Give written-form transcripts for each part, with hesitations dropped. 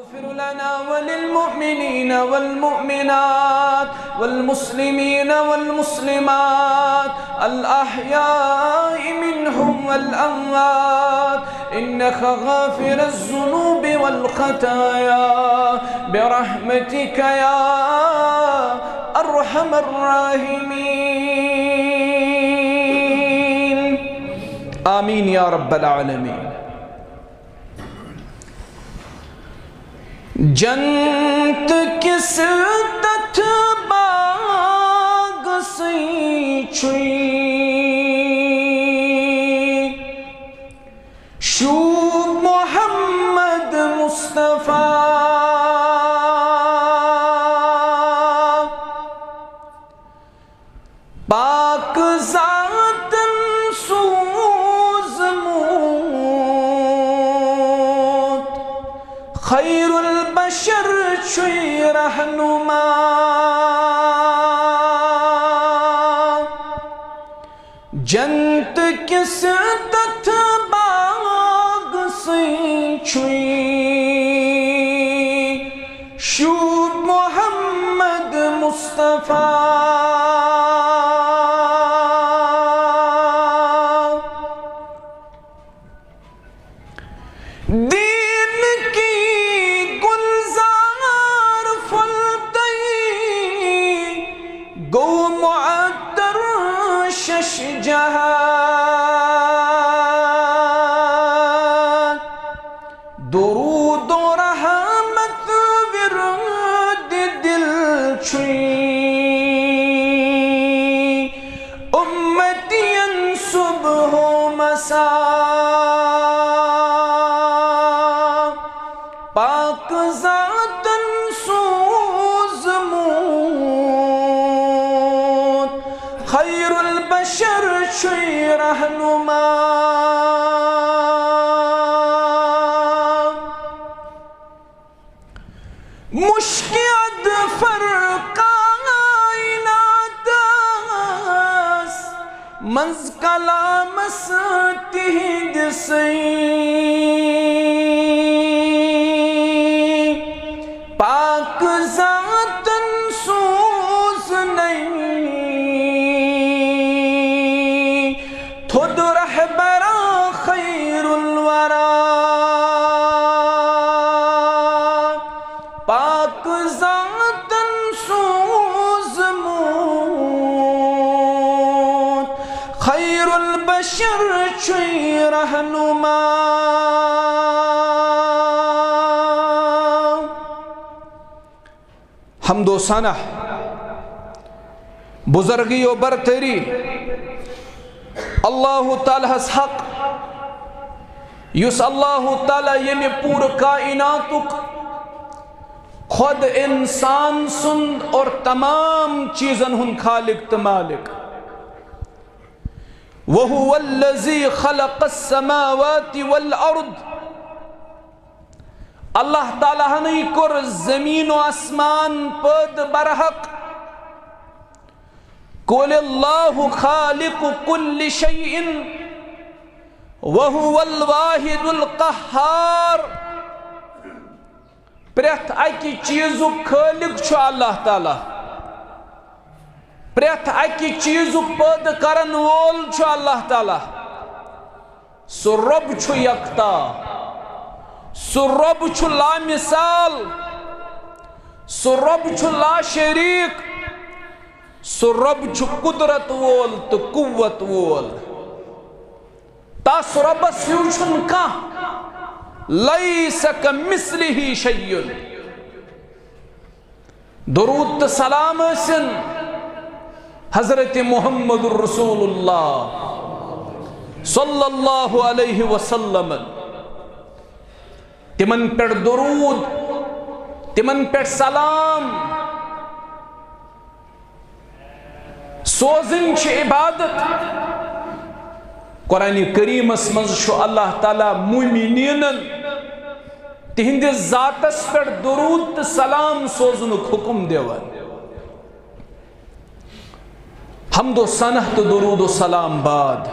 اغفر لنا وللمؤمنين والمؤمنات والمسلمين والمسلمات الأحياء منهم والأموات إنك غافر الذنوب والخطايا برحمتك يا أرحم الراحمين آمين يا رب العالمين. جنت کس تتھ باغ سی چھوئی شو محمد مصطفیٰ پاک ذاتن سوز موت خیر البشر چھوئی رہنما جنت کس تتھ باغ سی چھوئی شو محمد مصطفیٰ درود و رحمت ورد دل چھوئی امتین صبح و مساء پاک ذاتن سوز موت خیر البشر چھوئی رہنما مشکل فرقائنات منز کلام ستہد سی پاک ذاتن سوز نہیں تھود رہبرا خیر الورا پاک ذاتن سوز موت خیر البشر چھوئی رہنما حمد و ثنا بزرگی و برتری اللہ تعالیٰ حق یس اللہ تعالیٰ یمی پور کائناتک خود انسان سند اور تمام چیزن ہن خالق تو مالک وَهُوَ الَّذِي خَلَقَ السَّمَاوَاتِ وَالْأَرْضِ اللہ تعالیٰ ہنی کر زمین و اسمان پد برحق قُلِ اللَّهُ خَالِقُ كُلِّ شَيْءٍ وَهُوَ الْوَاحِدُ الْقَحَّارُ پریت اکی چیزو خالق چھو اللہ تعالیٰ پریت اکی چیزو پد کرن وول چھو اللہ تعالیٰ سو رب چھو یکتا سو رب چھو لا مثال سو رب چھو لا شریک سو رب چھو قدرت وول تو قوت وول تاس رب سیوچن کا لیس کمثلہ شیء درود سلام سن حضرت محمد الرسول اللہ صلی اللہ علیہ وسلم تمن پر درود تمن پر سلام سوزن چھ عبادت قرآن کریم اسمز شو اللہ تعالیٰ مومنین تہند ذاتس پر درود سلام سوزنک حکم دیوان حمد و ثنا تو درود و سلام بعد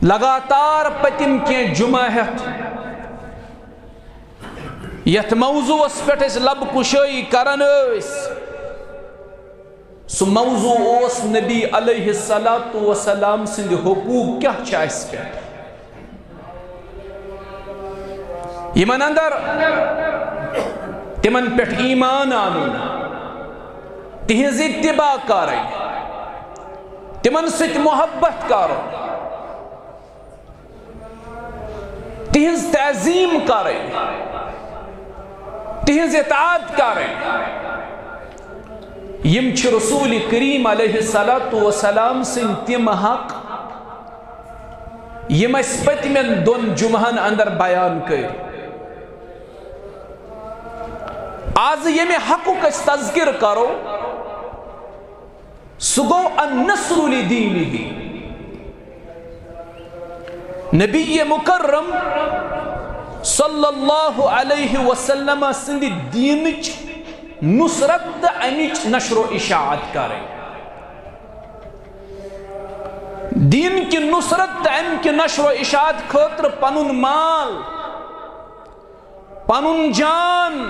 لگاتار پتم کی جمعہ یت موضوع اس پہ لب کشائی کران سو موضوع اس نبی علیہ السلام سند حقوق کیا اس پہ یمن اندر تمن پہ ایمان آنن تہذ اتباع کریں تمن ست محبت کرو تہذ تعظیم کریں تہذ اطاعت کریں یم چھ رسول کریم علیہ السلام سن تم حق یم اس پتمن دون جمعن اندر بیان کر آز یم حقوق اس تذکر کرو سگو النصر لدینہ نبی مکرم صلی اللہ علیہ وسلم سند دینچ نصرت امچ نشر و اشاعت کریں دین کی نصرت ام کی نشر و اشاعت خاطر پنن مال پنن جان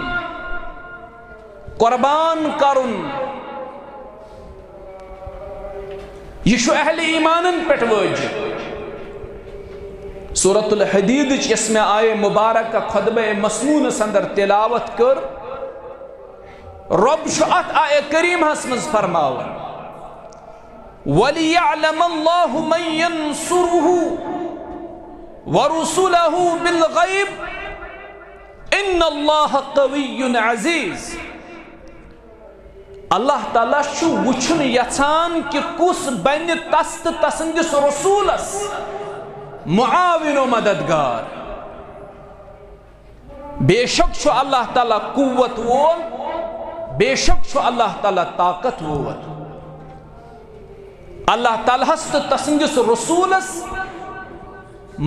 قربان کرن یہ شو اہل ایمانن پٹ واجب سورۃ الحدید اس میں آئے مبارکہ خطبہ مسنون سندر تلاوت کر رب شو ات آئے کریم حسمز فرماون وَلِيَعْلَمَ اللَّهُ مَنْ يَنْصُرُهُ وَرُسُلَهُ بِالْغَيْبِ إِنَّ اللَّهَ قَوِيٌّ عَزِيزٌ اللہ تعالیٰ شو وچھن یچان کہ کس بین تست تسندس رسولس معاون و مددگار بے شک شو اللہ تعالیٰ قوت وول بے شک شو اللہ تعالیٰ طاقت وول اللہ تعالیٰ ہست تسندس رسولس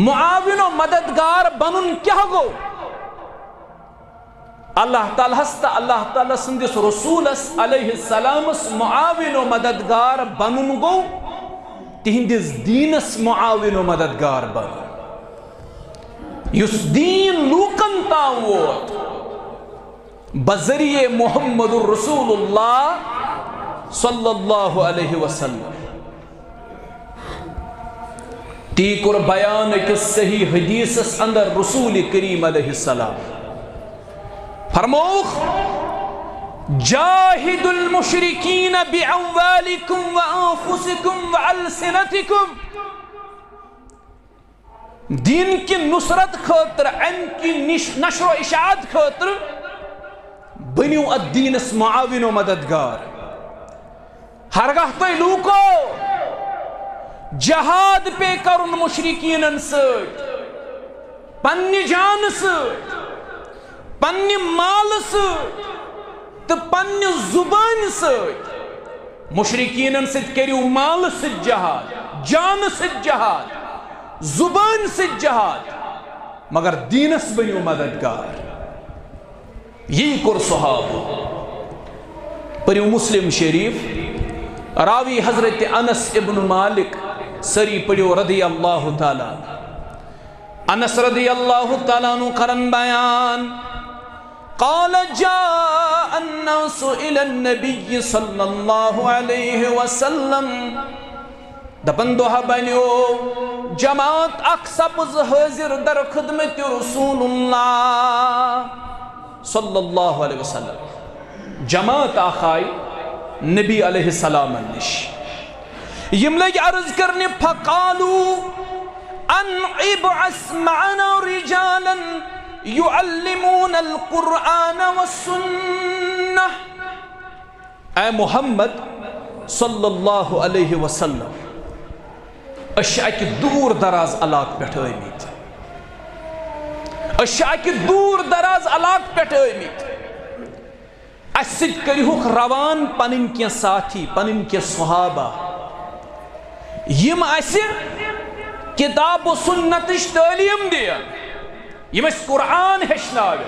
معاون و مددگار بنن کیا گو اللہ تعالیٰ ہست اللہ تعالیٰ سندس رسولس علیہ السلام معاون و مددگار بنن گو تہندس دینس معاون و مددگار بن یس دین لوکن تاوت بذریعہ محمد الرسول اللہ صلی اللہ علیہ وسلم تیکر بیان کس صحیح حدیث اندر رسول کریم علیہ السلام فرموخ جاہد المشرکین بعوالکم وانفسکم وعلسنتکم دین کی نصرت خاطر ان کی نشر و اشاعت خاطر بنیو الدین اس معاون و مددگار ہرگاہ تو لوکو جہاد پہ کرن مشرکین سۭتۍ پننی جان سۭتۍ پننی مال سۭتۍ تو پننی زبان سۭتۍ مشرکین سۭتۍ کریو مال سۭتۍ جہاد جان سۭتۍ جہاد زبان سۭتۍ جہاد مگر دینس بنیو مددگار یہی کور صحابہ پریو مسلم شریف راوی حضرت انس ابن مالک سری پڑیو رضی اللہ تعالیٰ انس رضی اللہ تعالیٰ نو کرن بیان قال جاء الناس الى النبي صلی اللہ علیہ وسلم دپن دوہا بنیو جماعت اکسبز حاضر در خدمت رسول اللہ صلی اللہ علیہ وسلم جماعت آخائی نبی علیہ السلام نش یم لگ عرض کرنے فقالو ان ابعث معنا رجالا يعلمون القرآن والسنة اے محمد صلی اللہ علیہ وسلم اشیاء دور دراز علاق پیٹھ آئیمیت اشیاء دور دراز علاق پیٹھ آئیمیت اسد کریہوک روان پنن کی ساتھی پنن کی صحابہ یم ایسے کتاب و سنتش تعلیم دیا یم اس قرآن ہشناوے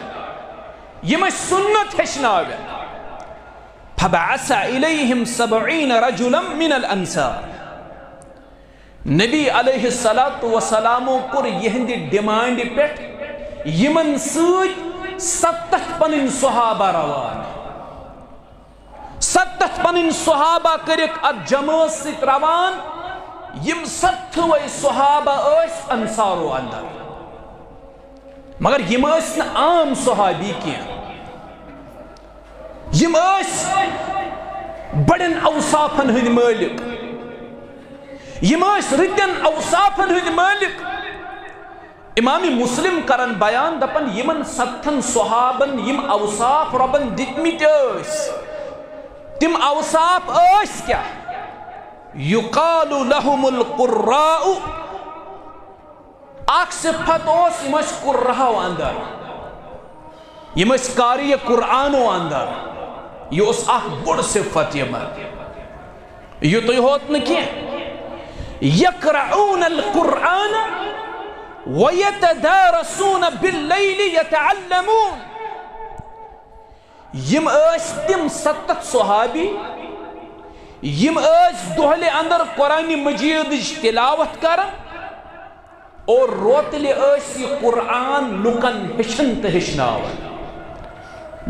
یم اس سنت ہشناوے فبعث الیہم 70 رجلا من الانصار نبی علیہ السلام کو یہندی ڈیمانڈ پیٹ یمن سوچ 70 پنن صحابہ روان 70 پنن صحابہ کرک ات جماعت ست روان یم 70 صحابہ اس انصارو اندر مگر یم اس عام صحابی کی یم اس بڑن اوصافن ہند مالک یم اس رتن اوصافن ہند مالک امام مسلم کرن بیان دپن یمن 70 صحابن یم اوصاف ربن دتمت اس تم اوصاف اس کیا یقال لهم القراء اک صفت اس یم اس قراء اندر یم اس قاری قرآن اندر یہ اس اخ بڑ صفت یمن یہ تو ہوت نہ کی یقرؤون القرآن وَيَتَدَارَسُونَ بِاللَّيْلِ يَتَعَلَّمُونَ یم اس تم 70 صحابی یم اس دہلے اندر قرآن مجید تلاوت کرن اور روتلے اس یہ قرآن لوکن ہشن تو ہشناون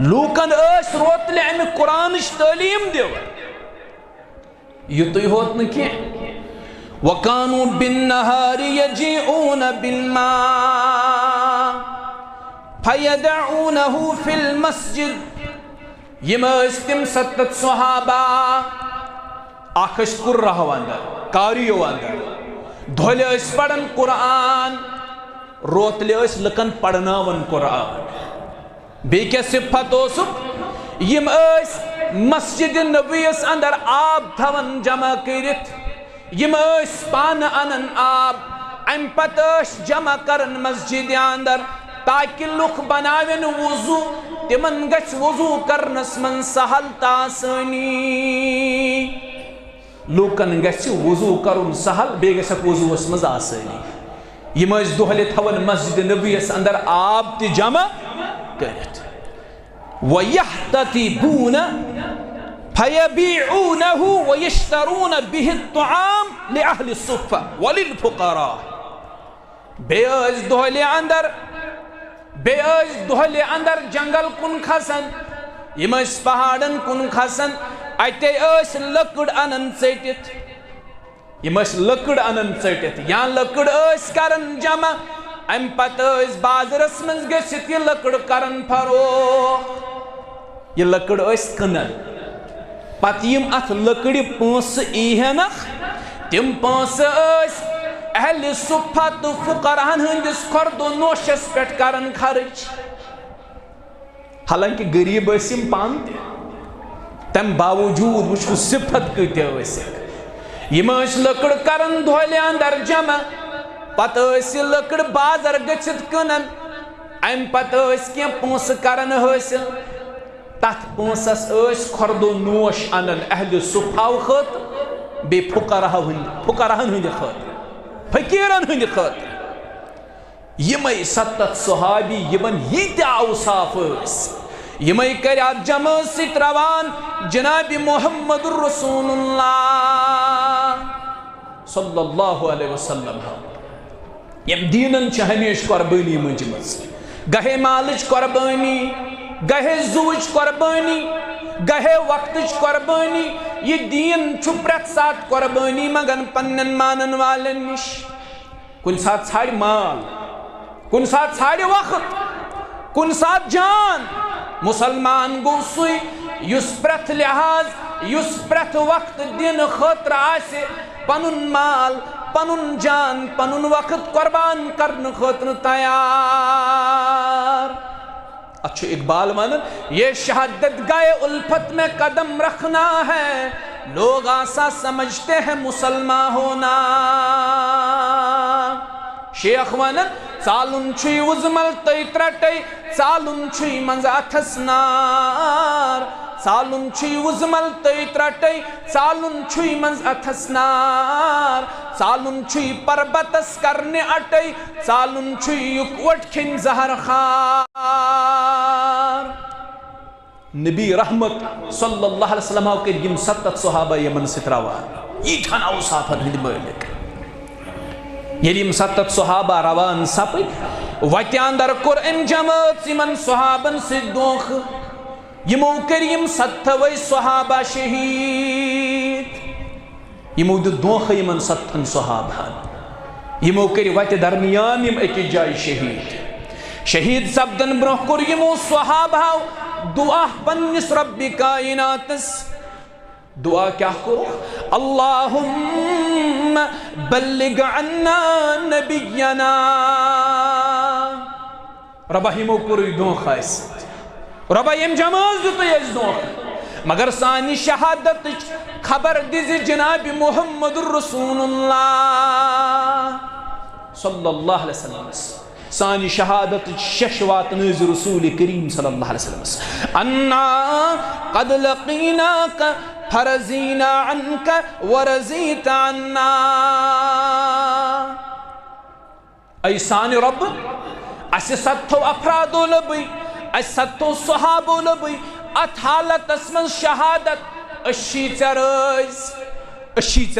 لوکن اس روتلے امی قرآن تعلیم دیون یہ تو ہوت نہ کی وَكَانُوا بِالنَّهَارِ يَجِئُونَ بِالْمَاءِ فَيَدَعُونَهُ فِي الْمَسْجِدِ یم استم 70 صحابہ آخش قرآن اندر قاریو اندر دھولے اس پڑھن قرآن روتلے اس لکن پڑھناون قرآن بے کیا صفت اوسک یم اس مسجد نبی اس اندر آب تھون جمع کرت یم اس پان انن آب ام پتش جمع کرن مسجد اندر تاکہ لوک بناوین وضو تمن گچ وضو کرنس من سہل تاسنی لوکن گچ وضو کرن سہل بے گچک وضو اس مز آسنی یم اس دہلے تھون مسجد نبی اس اندر آب تی جمع کرت وَيَحْتَتِبُونَ فَيَبِيعُونَهُ وَيَشْتَرُونَ بِهِ الطُّعَامِ لِأَهْلِ الصُّفَّةِ وَلِلْفُقَرَاءِ بے از دہلے اندر جنگل کن کھسن یم اس پہاڑن کن کھسن اتے اس لکڑ انن ژٹت یم اس لکڑ انن ژٹت یا لکڑ اس کرن جمع ام پتہ اس بازرس منز گژھت یہ لکڑ کرن فروخت یہ لکڑ اس کنن پتہ یم ات لکڑ پونس ایہنخ تم پونس اس اہل صفت فقرہن ہندس خرد و نوشس پیٹ کرن خرچ حالانکہ غریب اسم پانتے تم باوجود وچھو صفت کتے اسک یم اس لکڑ کرن دھولے اندر جمع پتہ اس لکڑ بازر گچت کنن ام پتہ اس کی پونس کرن حاصل تات پونسس اس خرد و نوش انن اہل صفاو خط بے فقرہن ہند خط فقیرن ہند خط یمائی 70 صحابی یمن ییتیا اوصاف اس یمائی کریات جمع ست روان جناب محمد رسول اللہ صلی اللہ علیہ وسلم یم دینن چھ ہمیش قربانی مجمز گہے مالچ قربانی گہے زوج قربانی گہے وقتچ قربانی یہ دین چھپرت ساتھ قربانی مگن پنن مانن والن نش کن ساتھ ساڑی مال کن ساتھ ساڑی وقت کن ساتھ جان مسلمان گو سوئی یس پرت لحاظ یس پرت وقت دین خطر آسے پنن مال پنن جان پنن وقت قربان کرن خطر تیار اچھو اقبال مانن یہ شہادت گائے الفت میں قدم رکھنا ہے لوگ آسا سمجھتے ہیں مسلمان ہونا شیخ مانن ژالن چھُے وُزمل تٔۍ ترٛٹے ژالن چھُے منٛزٕ اَتھس نار ژالن چھُے وُزمل تٔۍ ترٛٹے ژالن چھُے منٛزٕ اَتھس نار ژالن چھُے پربتس کرنہِ اٹے ژالن چھُے یُکوٹ کھیٚنۍ زہر خار نبی رحمت صلی اللہ علیہ وسلم کے یم 70 صحابہ یمن ستراوان ییٖتھن اوصافن ہٕنٛدۍ مٲلِک ییٚلہِ یم 70 صحابہ روان سپٕدۍ وتہِ اندر کوٚر أمۍ جمٲژ یِمن صحابن سۭتۍ دھوکھٕ یِمو کٔرۍ یِم 70 صحابہ شہیٖد یِمو دیُت دھوکھٕ یِمن 70 صحابہن یِمو کٔرۍ وتہِ درمیان یِم أکِس جایہِ شہیٖد سپدن برونٛہہ کوٚر یِمو صحابہو دعا پننِس ربِ کائناتس دعا کیا کرو اللہم بلغ عنا نبینا ربا ہمو کوٚرُے دھوکھٕ اسہِ ربا ییٚمۍ جمٲژ دیُتُے اَسہِ دھوکھٕ مگر سانہِ شہادتٕچ خبر دِزِ جناب محمد رسول اللہ صلی اللہ علیہ وسلم سانی شہادت شش واتنٲزِ رسول کریم صلی اللہ علیہ وسلم انا قد لقیناک فرزینا عنک ورزیت عنا اے سانی رب اسہِ 70 افرادو لبی اسہِ 70 صحابو لبی ات حالتس من شہادت أشی ژےٚ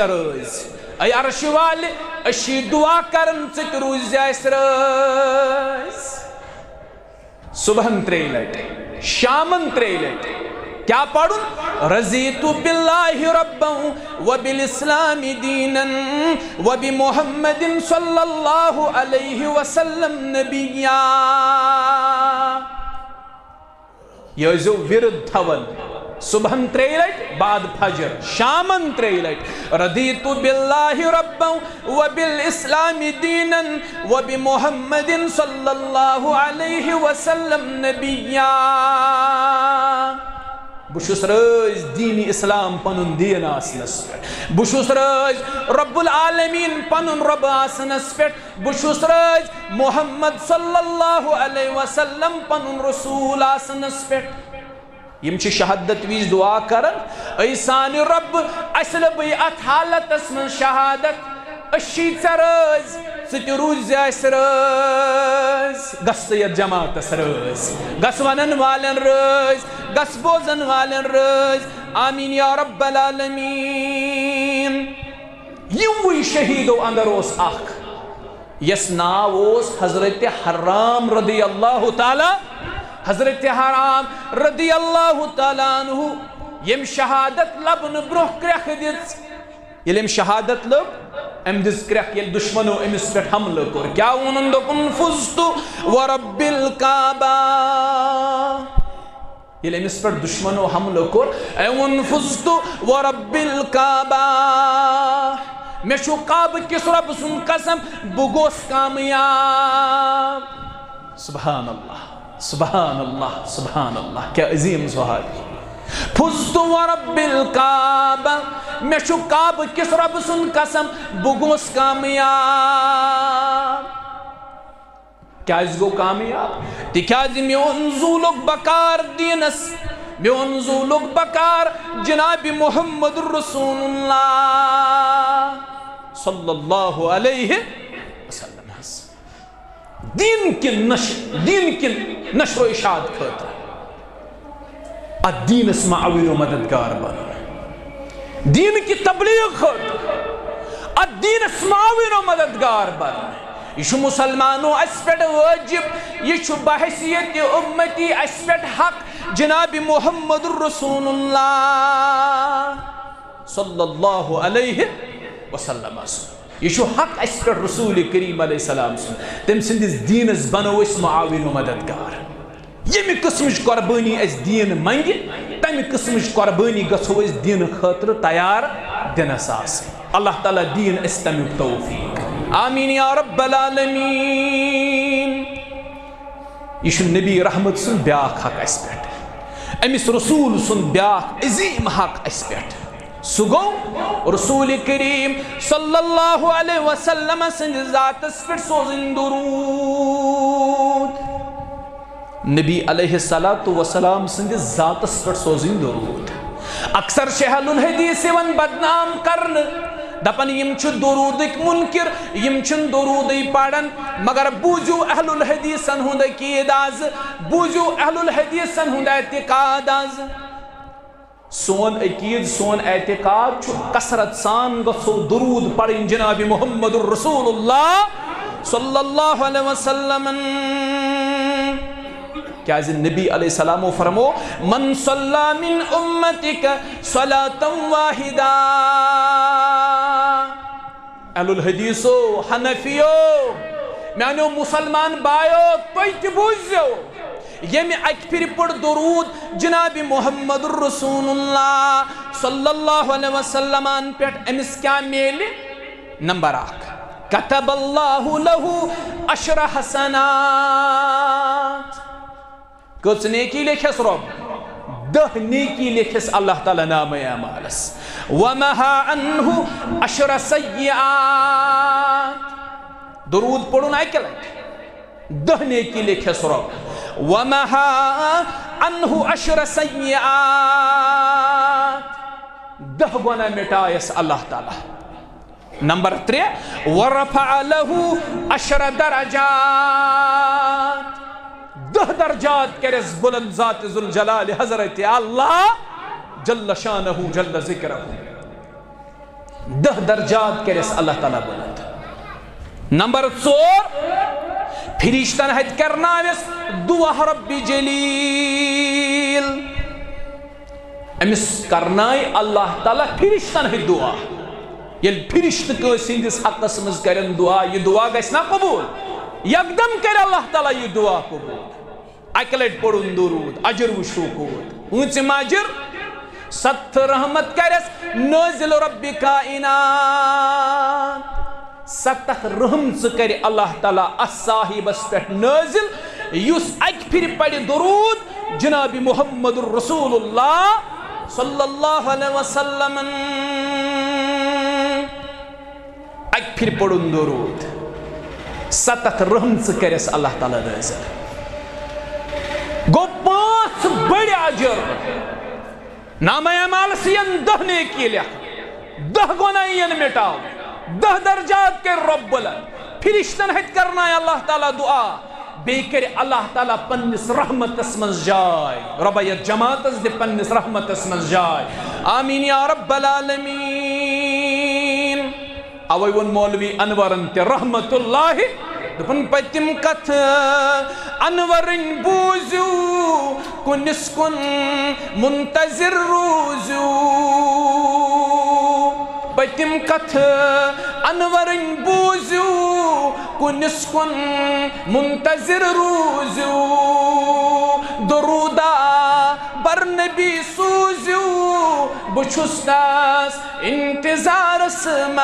رٲزۍ اے عرش والہِ أشی دعا کرن ژٕ تہِ روٗزِ اَسہِ رٲزۍ صبحن 3 لٹہِ شامن 3 لٹہِ کیا پڑھن رضیت باللہ ربا وبالاسلام دینا وبمحمد صلی اللہ علیہ وسلم نبیا یہ ٲسۍزیو ورد تھاون صبحن 3 لٹہِ بعد فجر شامن 3 لٹہِ رضیت باللہ ربا وبالاسلام دینا وبمحمد صلی اللہ علیہ وسلم نبیا بہٕ چھُس رٲزۍ دیٖنِ اسلام پنُن دیٖن آسنس پٮ۪ٹھ بہٕ چھُس رٲزۍ رب العالمیٖن پنُن رب آسنس پٮ۪ٹھ بہٕ چھُس رٲزۍ محمد صلی اللہ علیہ وسلم پنُن رسول آسنس پٮ۪ٹھ یم چھِ شہادت وِزِ دعا کرن اے سانہِ رب اسہِ لبی اتھ حالتس من شہادت أشی ژےٚ رٲزۍ ژٕ تہِ روٗزِ اَسہِ رٲزۍ گژھ ژٕ یتھ جماعتس رٲزۍ گژھ ونن والٮ۪ن رٲزۍ گژھ بوزن والٮ۪ن رٲزۍ آمیٖن یا رب العالمیٖن یِموٕے شہیٖدو اندر اوس اکھ یس ناو اوس حضرت حرام رضی اللہ تعالیٰ حضرت حرام رضی اللہ تعالیٰ عنہ یم شہادت لبنہٕ برونٛہہ کرٛیکھ دِژ ییٚلہِ أمۍ شہادت لب أمۍ دِژ کرٛیکھ ییٚلہِ دُشمنو أمِس پٮ۪ٹھ حملہٕ کوٚر کیٛاہ ووٚنُن دوٚپُن فُزتُ ورب الکعبہ ییٚلہِ أمِس پٮ۪ٹھ دُشمنو حملہٕ کوٚر أمۍ ووٚن فُزتُ ورب الکعبہ مےٚ چھُ کعبہٕ کِس رۄبہٕ سُنٛد قسم بہٕ گوٚس کامیاب سبحان اللہ سبحان اللہ سبحان اللہ کیا عظیم صحابی فُزتُ ورب الکعبہ مےٚ چھُ کعبہٕ کِس رۄبہٕ سُنٛد قسم بہٕ گوٚس کامیاب کیٛازِ گوٚو کامیاب تِکیٛازِ مےٚ اوٚن زوٗلُک بکار دیٖنس مےٚ اوٚن زوٗلُک بکار جناب محمد رسول اللہ صلی اللہ علیہ وسلم دین کن نشر و اشاعت خاطر ات دینس معاون و مددگار بن دین کی تبلیغ خاطر ات دینس معاون و مددگار بن یہ مسلمانوں اس پہ واجب یہ بحیثیت امتی اس پہ حق جناب محمد رسول اللہ صلی اللہ علیہ وسلم یہ حق اس پہ رسول کریم علیہ السلام سن تم سندس دینس بنو اس معاون و مددگار یمی قسمچ قربانی اس دین منگی تمی قسمچ قربانی گژھو اس دین خاطر تیار دنس آس اللہ تعالیٰ دین اس تمیک توفیق آمین یا رب العالمین یہ نبی رحمت سن بیاکھ حق اس پہ امس رسول سن بیاکھ عظیم حق اس پہ سُہ گوٚو رسول کریم صلی اللہ علیہ وسلم سٕنٛدِس ذاتس پٮ۪ٹھ سوزٕنۍ درود نبی علیہ السلام سٕنٛدِس ذاتس پٮ۪ٹھ سوزٕنۍ درود اکثر چھِ اہل الحدیث یِوان بدنام کرنہٕ دپان یِم چھِ درودٕکۍ مُنکر یِم چھِنہٕ درودٕے پران مگر بوٗزِو اہل الحدیثن ہُنٛد عقیٖدٕ آز بوٗزِو اہل الحدیثن ہُنٛد اعتقاد آز سون عقید سون اعتقاد چھُ کثرت سان گژھو درود پڑھن جناب محمد الرسول اللہ صلی اللہ علیہ وسلم کیا نبی علیہ السلام فرمو من صلی من امتک صلاة واحدہ اہل الحدیثو حنفیو میانو مسلمان بایو توی تی بوزیو یمی اک پھر پڑ درود جناب محمد الرسول اللہ صلی اللہ علیہ وسلم پیٹ امس کیا میلی نمبر 1 کتب اللہ لہو 10 حسنات کچھ نیکی لکھس رب 10 نیکی لکھس اللہ تعالی نام اعمالس ومہا عنہ 10 سیئات درود پڑھو نا اکلک 10 نیکی لکھس رب ومہا عنہ 10 سیئات 10 گناہ مٹائس اللہ تعالی نمبر 3 ورفع له 10 درجات 10 درجات کرس بلند ذات ذوالجلال حضرت اللہ جل شانہ جل ذکرہ 10 درجات کرس اللہ تعالی بلند نمبر 4 فرشتن ہت کرناوس دعا رب جلیل امس کرنائی اللہ تعالی فرشتن ہت دعا یل فرشت سندس حقس مز کرن دعا یہ دعا گھس نا قبول یکدم کر اللہ تعالی یہ دعا قبول اکلٹ پڑھن درود اجر وشو کوت اونچم اجر 7 رحمت کرس نازل رب کائنات 7 رحمت کر اللہ تعالی اس صاحبس پہ نازل یس اک پھر پڑھ درود جناب محمد الرسول اللہ صلی اللہ علیہ وسلم اک پھر پڑھن درود 7 رحمت کرس اللہ تعالی نازل گو 5 بڑے اجر نام اعمال سین 10 نیکی لکھ 10 گناہین مٹاو 10 درجات کے رب بلند فرشتن ہت کرنا ہے اللہ تعالی دعا بے کر اللہ تعالی پنس رحمت اسمز جائے رب یہ جماعت دے پنس رحمت اسمز جائے آمین یا رب العالمین اوی ون مولوی انورن تے رحمت اللہ دپن پتم کت انورن بوزو کنس کن منتظر روزو پتم کت انورن بوزو کنس کن منتظر روزو درودا بر نبی سوزو بچھستاس انتظار سماس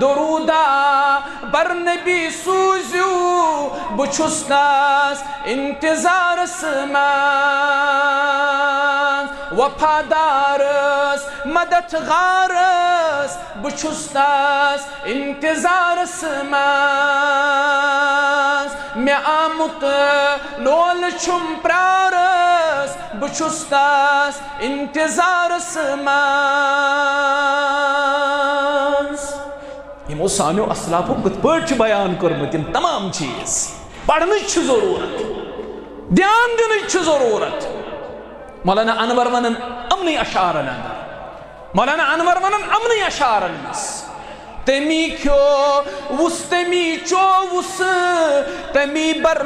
درودا بر نبی سوزو بچھستاس انتظار سماس وفادارس مددگارس بچھستاس انتظار سماس میں آمت لول چھم پرارس بچھستاس انتظار سماس یہ سانیو اسلافو کت پرچ بیان کرمت تمام چیز پڑھنے چھ ضرورت دھیان دینے چھ ضرورت مولانا انور ونن امنی اشارن مولانا انور ونن امنی اشارن تمی کیو وس تمی چو وس تمی بر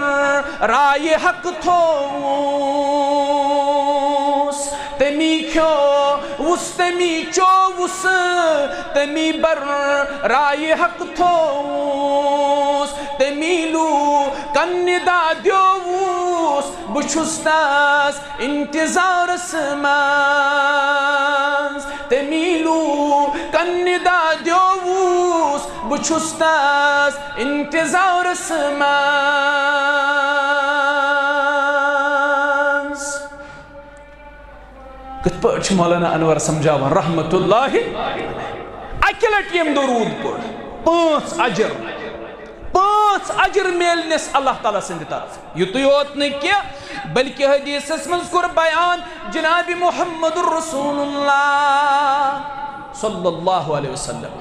رائے حق تھوس تمی کیو وس تمی چو وس تمی بر رائے حق تھوس تمی لو کندا دیوس بچھستاس انتظار سماس تمی لو کندا دیوس بچھستاس انتظار سماس کت پرچ مولانا انور سمجھاوان رحمت اللہ اکلٹ یم درود پڑھ 5 اجر 5 اجر میلنس اللہ تعالیٰ سندھ طرف یوتو یوت نہیں کیا بلکہ حدیث اسمنز کر بیان جناب محمد الرسول اللہ صلی اللہ علیہ وسلم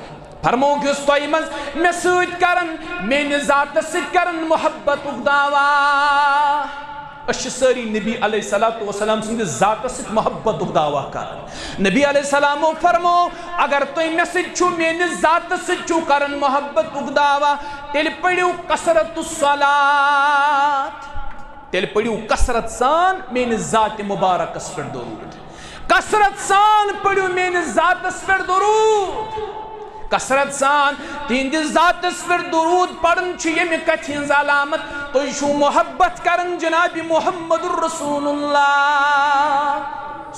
فرمو کہ اس توئی منز میں سوچ کرن میں ذات سچ کرن محبت اگداوا اش ساری نبی علیہ السلام سند ذات ست محبت دعویٰ کرن نبی علیہ السلام فرمو اگر تُہۍ مےٚ سۭتۍ چھُو میٲنِس ذات سۭتۍ چھُو کرن محبت دعویٰ تیٚلہِ پٔرِو کثرت الصلاۃ تیٚلہِ پٔرِو کثرت سان میٲنِس ذات مبارکس پٮ۪ٹھ درود کثرت سان پٔرِو میٲنِس ذاتس پٮ۪ٹھ درود کثرت سان تہندس ذاتس پٮ۪ٹھ درود پڑھن چھُ ییٚمہِ کتھِ ہٕنٛز علامت تُہۍ چھُو محبت کرن جناب محمد رسول اللہ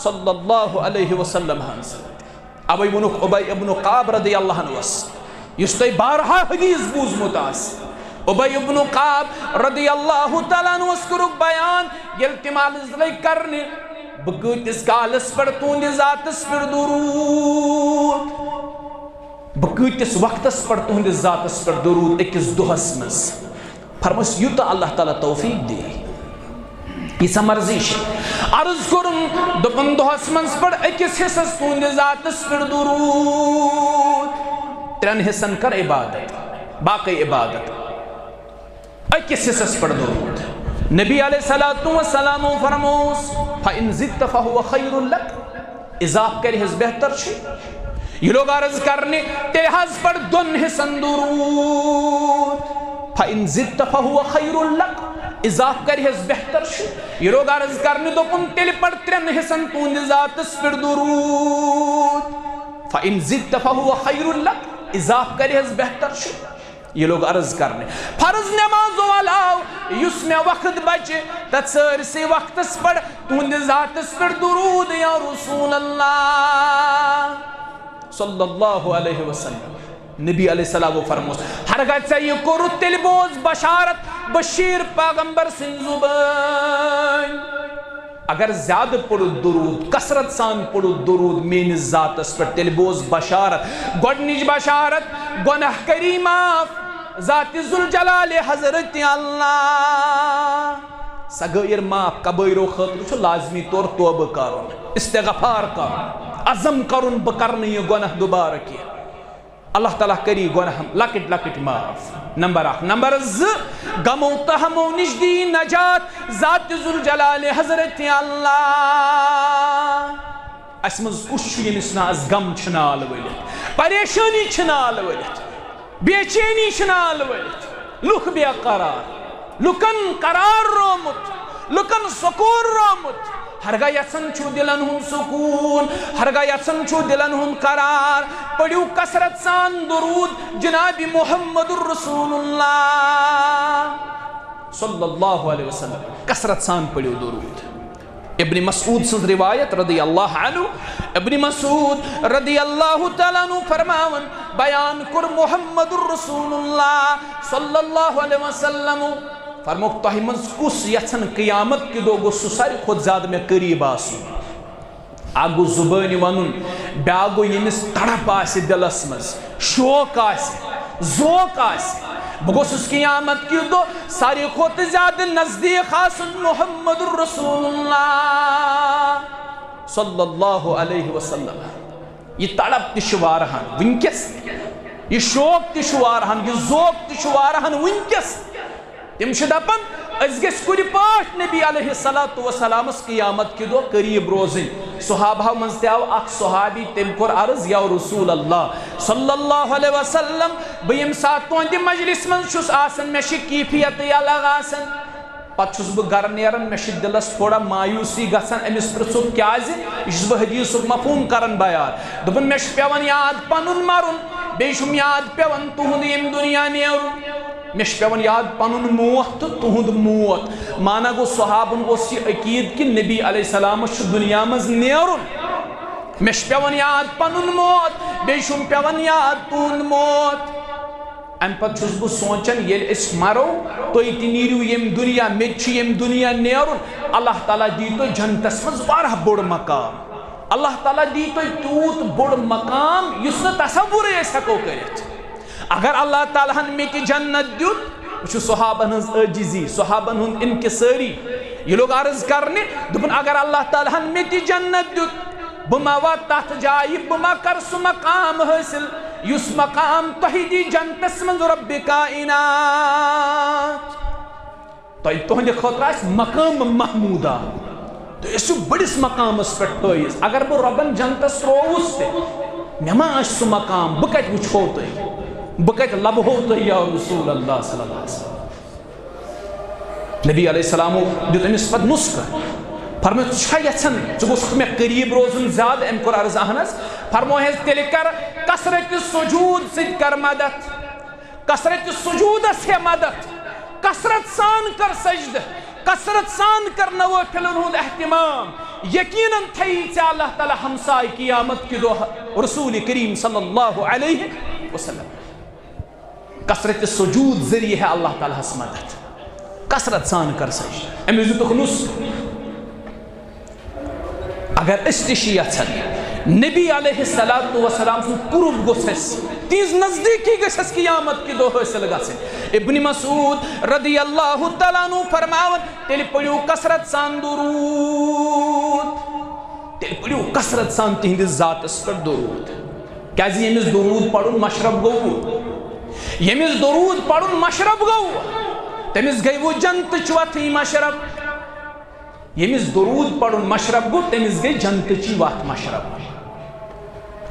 صلی اللہ علیہ وسلم ہنس اوے وونُکھ ابی ابن کعب رضی اللہ عنہ یُس تۄہہِ بارہا حدیث بوٗزمُت آسہِ ابی ابن کعب رضی اللہ تعالیٰ عنہس کوٚرُکھ بیان ییٚلہِ تِم عرض لٔگۍ کرنہِ بہٕ کۭتِس کالس پٮ۪ٹھ تُہنٛدِ ذاتس پٮ۪ٹھ درود بہٕ کۭتِس وقتس پٮ۪ٹھ تُہنٛدِس ذاتس پٮ۪ٹھ درود أکِس دۄہس منٛز فرموس یوٗتاہ اللہ تعالیٰ توفیق دی ییٖژاہ مرضی چھِ عرض کوٚرُن دوٚپُن دۄہس منٛز پڑھ أکِس حصس تُہنٛدِس ذاتس پٮ۪ٹھ درود 3 حصن کر عبادت باقی عبادت أکِس حصس پڑھ درود نبی علیہ السلام فرموس فَإِن زِدْتَ فَهُوَ خَيْرٌ لَكَ اضافہ کرِہس بہتر چھُ یہ لوگ عرض کرنے تیلہِ حظ پڑھ 2 حصن درود فَإِن زِدْتَ فَهُوَ خَيْرٌ لَكَ اضافہ کرِہس بہتر چھُ یہ لوگ عرض کرنے دوٚپُن تیٚلہِ پڑھ 3 حصن تُہنٛدِس ذاتس پٮ۪ٹھ درود فَإِن زِدْتَ فَهُوَ خَيْرٌ لَكَ اضافہ کرِہس بہتر چھُ یہ لوگ عرض کرنے فرض نمازو علاوٕ یُس مےٚ وقت بچہِ تتھ سٲرسٕے وقتس پڑھ تُہنٛدِس ذاتس پٮ۪ٹھ درود یا رسول اللہ صلی اللہ علیہ وسلم نبی علیہ السلام فرموس ہرگاہ ژےٚ یہِ کوٚرُتھ تیٚلہِ بوز بشارت بشیر پیغمبر سٕنٛدِ زُبٲنۍ اگر زیادٕ پوٚرُتھ درود کثرت سان پوٚرُتھ درود میٲنِس ذاتس پٮ۪ٹھ تیٚلہِ بوز بشارت گۄڈنِچ بشارت گۄناہ کٔری معاف ذاتِ ذوالجلال حضرت اللہ صغٲیِر معاف کبٲیرو خٲطرٕ چھُ لازمی طور توبہٕ کرُن استغفار کرُن عزم کرُن بہٕ کرٕ نہٕ یہِ گۄناہ دُبارٕ کینٛہہ اللہ تعالیٰ کری گۄناہ لۄکٕٹۍ لۄکٕٹۍ معاف نمبر 1 نمبر 2 غمو تہمو نِش دی نجات ذاتِ ذوالجلال حضرت اللہ اسہِ منٛز کُس چھُ ییٚمِس نہٕ آز غم چھُ نال ؤلِتھ پریشٲنی چھِ نال ؤلِتھ بے چینی چھِ نال ؤلِتھ لُکھ بے قرار لُکن قرار رومُت لُکن سکوٗن رومُت ہرگاہ یژھان چھُ دلن ہُنٛد سکوٗن ہرگاہ یژھان چھُ دلن ہُنٛد قرار پٔرِو کثرت سان درود جناب محمد رسول اللہ صلی اللہ علیہ وسلم کثرت سان پٔرِو درود ابن مسعود سٕنٛز روایت رضی اللہ عنہ ابن مسعود رضی اللہ تعالیٰ عنہ فرماون بیان کوٚر محمد رسول اللہ صلی اللہ علیہ وسلم فرموک تۄہہِ منٛز کُس یژھان قیامت کہِ دۄہ گوٚژھ سُہ ساروی کھۄتہٕ زیادٕ مےٚ قریٖب آسُن اکھ گوٚو زُبٲنہِ وَنُن بیٛاکھ گوٚو ییٚمِس تڑپ آسہِ دِلس منٛز شوق آسہِ ذوق آسہِ بہٕ گوٚژھُس قیامت کہِ دۄہ ساروی کھۄتہٕ زیادٕ نزدیٖک آسُن محمد رسول اللہ صلی اللہ علیہ وسلم یہِ تڑپ تہِ چھِ واریاہن وٕنکیٚس یہِ شوق تہِ چھُ واریاہن یہِ ذوق تہِ چھُ واریاہن وٕنکیٚس تِم چھِ دپان أسۍ گٔژھۍ کُنہِ پٲٹھۍ نبی علیہ السلامس قیامت کہِ دۄہ قریٖب روزٕنۍ صحابہ منٛز تہِ آو اکھ صحابی تٔمۍ کوٚر عرض یا رسول اللہ صلی اللہ علیہ وسلم بہٕ ییٚمہِ ساتہٕ تُہنٛدِ مجلس منٛز چھُس آسان مےٚ چھِ کیفیتٕے الگ آسان پتہٕ چھُس بہٕ گرٕ نیران مےٚ چھِ دِلس تھوڑا مایوٗسی گژھان أمِس پرٛژھُکھ کیٛازِ یہِ چھُس بہٕ حدیٖثُک مفہوٗم کران بیان دوٚپُن مےٚ چھُ پیٚوان یاد پنُن مرُن بیٚیہِ چھُم یاد پیٚوان تُہُنٛد ییٚمہِ دُنیا نیرُن مےٚ چھُ پیٚوان یاد پنُن موت تہٕ تُہُنٛد موت مانا گوٚو صحابن اوس یہِ عقیٖد کہِ نبی علیہ السلامس چھُ دُنیا منٛز نیرُن مےٚ چھُ پیٚوان یاد پنُن موت بیٚیہِ چھُم پیٚوان یاد تُہُنٛد موت امہِ پتہٕ چھُس بہٕ سونٛچان ییٚلہِ أسۍ مرو تُہۍ تہِ نیٖرِو ییٚمہِ دُنیا مےٚ تہِ چھُ ییٚمہِ دُنیا نیرُن اللہ تعالیٰ دی تۄہہِ جنتس منٛز واریاہ بوٚڑ مقام اللہ تعالیٰ دی تۄہہِ تیوٗت بوٚڑ مقام یُس نہٕ تصورٕے أسۍ ہٮ۪کو کٔرِتھ اگر اللہ تعالیٰ ہن مےٚ تہِ جنت دیُت بہٕ چھُس صحابن ہٕنٛز عٲجزی صحابن ہُنٛد انکسٲری یہِ لوگ عرض کرنہِ دوٚپُن اگر اللہ تعالیٰ ہن مےٚ تہِ جنت دیُت بہٕ ما واتہٕ تتھ جایہِ بہٕ ما کرٕ سُہ مقام حٲصِل یُس مقام تۄہہِ دی جنتس منٛز رۄبِ کائنات تہندِ خٲطرٕ آسہِ مقام محموٗدہ تُہۍ ٲسِو بٔڑِس مقامس پٮ۪ٹھ فٲیض اگر بہٕ رۄبن جنتس ترٛووُس تہِ مےٚ ما آسہِ سُہ مقام بہٕ کتہِ وٕچھو تُہۍ بہٕ کتہِ لبہو تُہۍ یا رسول اللہ صلی اللہ علیہ وسلم نبی علیہ السلامو دیُت أمِس پتہٕ نُسخہٕ فرمٲے ژٕ چھا یژھان ژٕ گوٚژھ مےٚ قریٖب روزُن زیادٕ أمۍ کوٚر عرض اہن حظ فرموہس تیٚلہِ کر کثرتِ سجوٗد سۭتۍ کر مدد کثرتِ سجوٗدس ہے مدد کثرت سان کر سجدٕ کثرت سان کر نوافلن ہُنٛد اہتمام یقیناً تھایی ژےٚ اللہ تعالیٰ ہمساے قیامت کہِ دۄہ رسول کریم صلی اللہ علیہ وسلم کثرتِ سجوٗد ذریعہ ہے اللہ تعالیٰ ہس مدد کثرت سان کر سجدٕ أمِس دیُتُکھ نُسخہٕ اگر أسۍ تہِ چھِ یژھان نبی علیہ الصلوۃ والسلام سُنٛد قُرب گوٚژھ اَسہِ تِژھ نزدیٖکی گژھِ اَسہِ قیامت کہِ دۄہ حٲصِل گژھٕنۍ ابن مسعود رضی اللہ تعالیٰ عنہ فرماوان تیٚلہِ پٔرِو کثرت سان درود تیٚلہِ پٔرِو کثرت سان تِہنٛدِس ذاتس پٮ۪ٹھ درود کیازِ ییٚمِس درود پرُن مشرب گوٚو ییٚمِس درود پرُن مشرب گوٚو تٔمِس گٔے وۄنۍ جنتٕچ وتھٕے مشرب ییٚمِس درود پرُن مشرب گوٚو تٔمِس گٔے جنتٕچی وتھ مشرب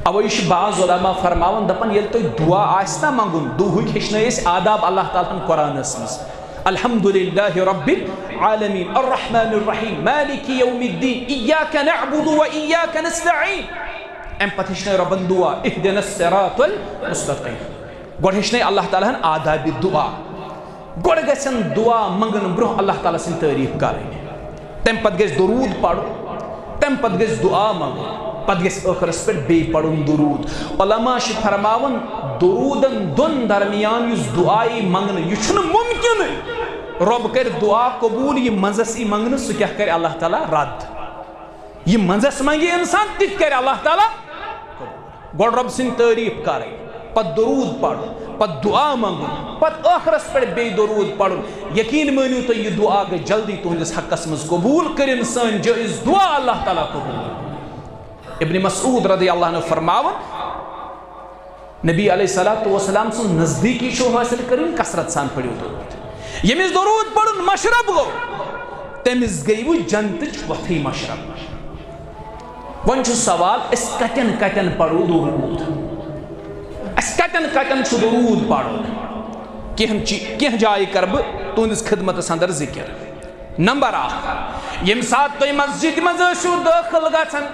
اوے چھِ بعض علما فرماوان دپان ییٚلہِ تۄہہِ دعا آسہِ نا منٛگُن دُہٕکۍ ہیٚچھنٲے أسۍ آداب اللہ تعالیٰ ہن قرآنس منٛز الحمدُللہ رب العالمین الرحمن الرحیم مالک یوم الدین ایاک نعبد و ایاک نستعین امہِ پتہٕ ہیٚچھنٲے رۄبن دعا اہدنا الصراط المستقیم گۄڈٕ ہیٚچھنٲے اللہ تعالیٰ ہن آدابِ دعا گۄڈٕ گژھن دعا منٛگنہٕ برونٛہہ اللہ تعالیٰ سٕنٛز تعریٖف کرٕنۍ تمہِ پتہٕ گژھِ درود پرُن تمہِ پتہٕ گژھِ دعا منٛگُن پتہٕ گژھِ ٲخرس پٮ۪ٹھ بیٚیہِ پرُن درود علما چھِ فرماوان درودن دۄن درمیان یُس دعایی منٛگنہٕ یہِ چھُنہٕ مُمکِنٕے رۄب کرِ دعا قبوٗل یہِ منٛزس یی منٛگنہٕ سُہ کیٛاہ کرِ اللہ تعالیٰ رد یہِ منٛزس منٛگہِ اِنسان تہِ تہِ کرِ اللہ تعالیٰ گۄڈٕ رۄبہٕ سٕنٛدۍ تعریٖف کرٕنۍ پتہٕ درود پرُن پتہٕ دعا منٛگُن پتہٕ ٲخرس پٮ۪ٹھ بیٚیہِ درود پرُن یقیٖن مٲنِو تُہۍ یہِ دعا گژھِ جلدی تُہنٛدِس حقس منٛز قبوٗل کٔرِنۍ سٲنۍ جٲیز دعا اللہ تعالیٰ قبوٗل ابن مسعود رضی اللہ عنہ فرماوان نبی علیہ الصلوۃ والسلام سٕنٛز نزدیٖکی چھو حٲصِل کٔرٕنۍ کثرت سان پٔرِو درود ییٚمِس درود پرُن مشرب گوٚو تٔمِس گٔے وۄنۍ جنتٕچ وتھٕے مشرب وۄنۍ چھُ سوال أسۍ کتٮ۪ن کتٮ۪ن پرو درود اَسہِ کتٮ۪ن کتٮ۪ن چھُ درود پرُن کینٛہہ جایہِ کرٕ بہٕ تُہنٛدِس خدمتس انٛدر ذِکر نمبر اکھ ییٚمہِ ساتہٕ تُہۍ مسجد منٛز ٲسِو دٲخل گژھان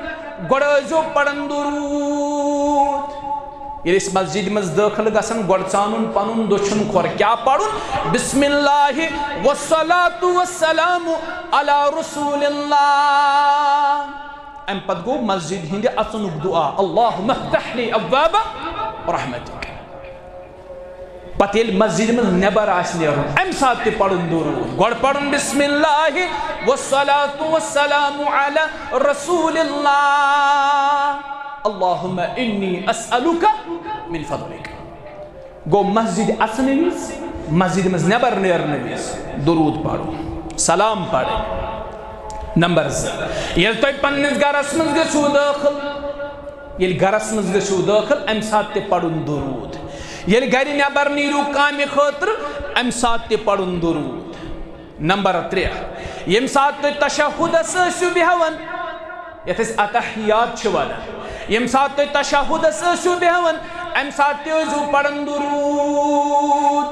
گۄڈٕ ٲسۍزیو پران درود ییٚلہِ أسۍ مسجد منٛز دٲخل گژھان گۄڈٕ ژانُن پنُن دٔچھُن کھۄر کیٛاہ پرُن بسم اللہ والصلاۃ والسلام علی رسول اللہ امہِ پتہٕ گوٚو مسجد ہِنٛدِ اژنُک دعا اللہُمَّ افتح لی ابواب رحمتک پتہٕ ییٚلہِ مسجد منٛز نٮ۪بر آسہِ نیرُن امہِ ساتہٕ تہِ پرُن درود گۄڈٕ پرُن بسم اللہ والصلاۃ والسلام علی رسول اللہ اللہُمَّ انی اسألک من فضلک گوٚو مسجد اژنہٕ وِزِ مسجد منٛز نٮ۪بر نیرنہٕ وِزِ درود پرُن سلام پرٕنۍ نمبر زٕ ییٚلہِ تۄہہِ پننِس گرس منٛز گٔژھِو دٲخل ییٚلہِ گرس منٛز گٔژھِو دٲخل امہِ ساتہٕ تہِ پرُن درود ییٚلہِ گرِ نٮ۪بر نیٖرِو کامہِ خٲطرٕ امہِ ساتہٕ تہِ پرُن درود نمبر ترٛےٚ ییٚمہِ ساتہٕ تُہۍ تشہُدس ٲسِو بیٚہوان یتھ أسۍ اتحیات چھِ ونان ییٚمہِ ساتہٕ تُہۍ تشہُدس ٲسِو بیٚہوان امہِ ساتہٕ تہِ ٲسۍزیو پران درود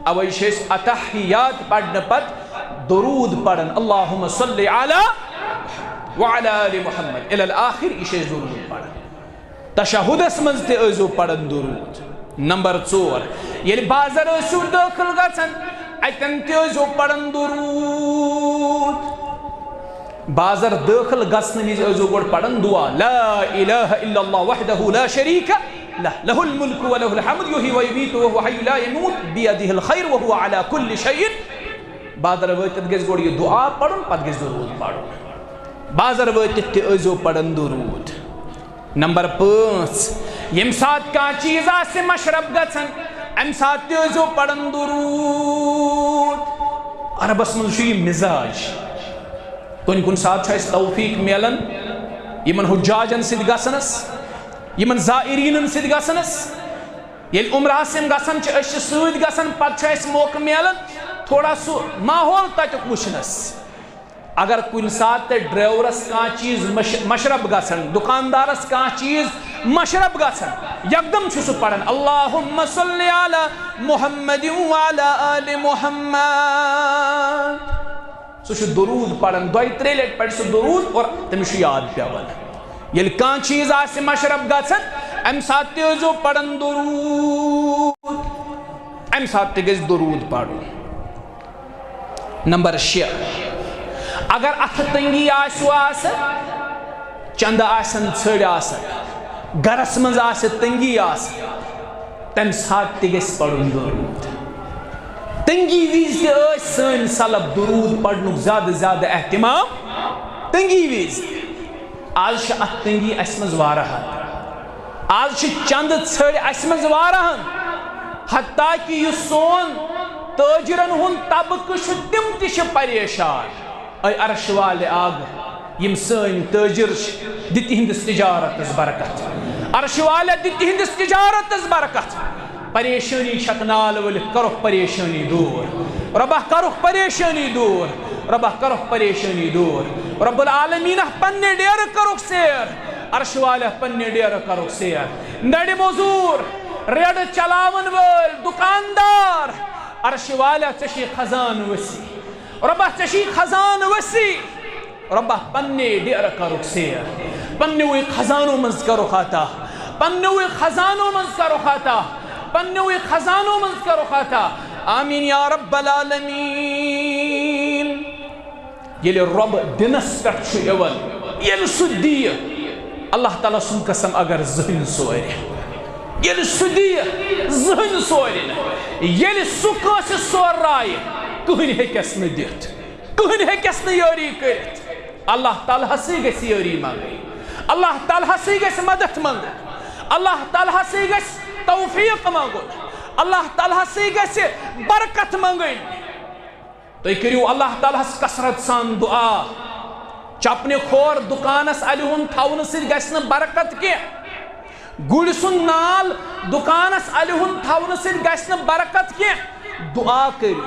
اوے چھِ أسۍ اتحیات پرنہٕ پتہٕ درود پران اللہُمَّ صلی علی وعلی آلِ محمد الی الآخر یہِ چھِ أسۍ درود پران تشہُدس منٛز تہِ ٲسۍزیو پران درود نمبر ژور ییٚلہِ بازر ٲسِو دٲخل گژھان اتٮ۪ن تہِ ٲسۍزیو پران درود بازر دٲخل گژھنہٕ وِزِ ٲسۍزیو گۄڈٕ پران دعا لا الہ الا اللہ وحدہ لا شریٖک لہ لہ الملک ولہ الحمد یحیی ویمیٖت وہو حی لا یموت بیدہ الخیر وہو علی کل شیء بازر وٲتِتھ گژھِ گۄڈٕ یہِ دعا پرُن پتہٕ گژھِ درود پرُن بازر وٲتِتھ تہِ ٲسۍزیو پران درود نمبر 5 ییٚمہِ ساتہٕ کانٛہہ چیٖز آسہِ مشرب گژھان امہِ ساتہٕ تہِ ٲسۍزیو پران درود عربس منٛز چھُ یہِ مِزاج کُنہِ ساتہٕ چھُ اَسہِ توفیٖق میلان یِمن حُجاجن سۭتۍ گژھنس یِمن زائریٖنن سۭتۍ گژھنس ییٚلہِ عمرہس یِم گژھان چھِ أسۍ چھِ سۭتۍ گژھان پتہٕ چھُ اَسہِ موقعہٕ میلان تھوڑا سو ماحول تک وچھنس اگر کن سات ڈرائیورس کان چیز مشرب گژھن دکاندارس کان چیز مشرب گژھن یکدم چھُ سُہ پڑھن اللہم صلی علی محمد وعلی آل محمد سُہ چھُ درود پڑھن دۄیہِ ترٛیٚیہِ لٹہِ پڑِ سُہ درود اور تٔمِس چھُ یاد پیوان ییٚلہِ کانٛہہ چیز آسہِ مشرب گژھن اَمہِ ساتہٕ تہِ ٲسۍزیو پڑھن درود اَمہِ ساتہٕ تہِ گژھِ درود پڑھُن نمبر 6 اگر اتھ تنگی آسو چند آسن ژھڑ آسن گرس مز آسہِ تنگی تمہ سات تہِ گژھِ پڑھن درود تنگی وز تہِ سن سلب درود پڑھنُک زیادٕ زیادٕ اہتمام تنگی وز آز چھِ اتھ تنگی اسہِ منٛز واریاہن آز چھِ چند ژھڑ اسہِ منٛز واریاہن حتیٰ کہ یُس سون تاجرن ہُنٛد طبقہٕ چھُ تِم تہِ چھِ پریشان اے عرش والے آگ یم سن تاجر دِ تہندس تجارتس برکت عرش والے دِ تہندس تجارتس برکت پریشانی چھک نال ولِتھ کرُکھ پریشانی دور ربہ کرُکھ پریشانی دور ربہ کرُکھ پریشانی دور رب العالمین پنہ ڈیرٕ کرُکھ سیر عرش والے پنہ ڈیرٕ کرُکھ سیر نڑِ موزور ریڑٕ چلاون وٲلۍ دکاندار عرش والے ژےٚ چھے خزان وسیع ربہ ژےٚ چھے خزان وسیع ربہ پنہ ڈیرٕ کرُکھ سیر پننوٕے خزانو منٛز کرُکھ عطا پننوٕے خزانو منٛز کرُکھ عطا پننوٕے خزانو منٛز کرُکھ عطا آمین یا رب العالمین ییٚلہِ رۄب دِنس پٮ۪ٹھ چھُ یِوان ییٚلہِ سُہ دِیہِ اللہ تعالیٰ سُنٛد قسم اگر زٕہٕنۍ سورِ ییٚلہِ سُہ دِیہِ زٕہٕنۍ سورِ نہٕ ییٚلہِ سُہ کٲنٛسہِ سورایہِ کٕہٕنۍ ہیٚکٮ۪س نہٕ دِتھ کٕہٕنۍ ہیٚکٮ۪س نہٕ یٲری کٔرِتھ اللہ تعالیٰ ہسٕے گژھِ یٲری منٛگٕنۍ اللہ تعالیٰ ہسٕے گژھِ مدد منٛگٕنۍ اللہ تعالیٰ ہسٕے گژھِ توفیق منٛگُن اللہ تعالیٰ ہسٕے گژھِ برکت منٛگٕنۍ تُہۍ کٔرِو اللہ تعالیٰ ہس کثرت سان دعا چپنہِ کھور دُکانس اَلہِ ہُنٛد تھاونہٕ سۭتۍ گژھِ نہٕ برکت کینٛہہ گُرۍ سُنٛد نال دُکانس اَلہِ ہُنٛد تھاونہٕ سۭتۍ گژھِ نہٕ برکت کینٛہہ دعا کٔرِو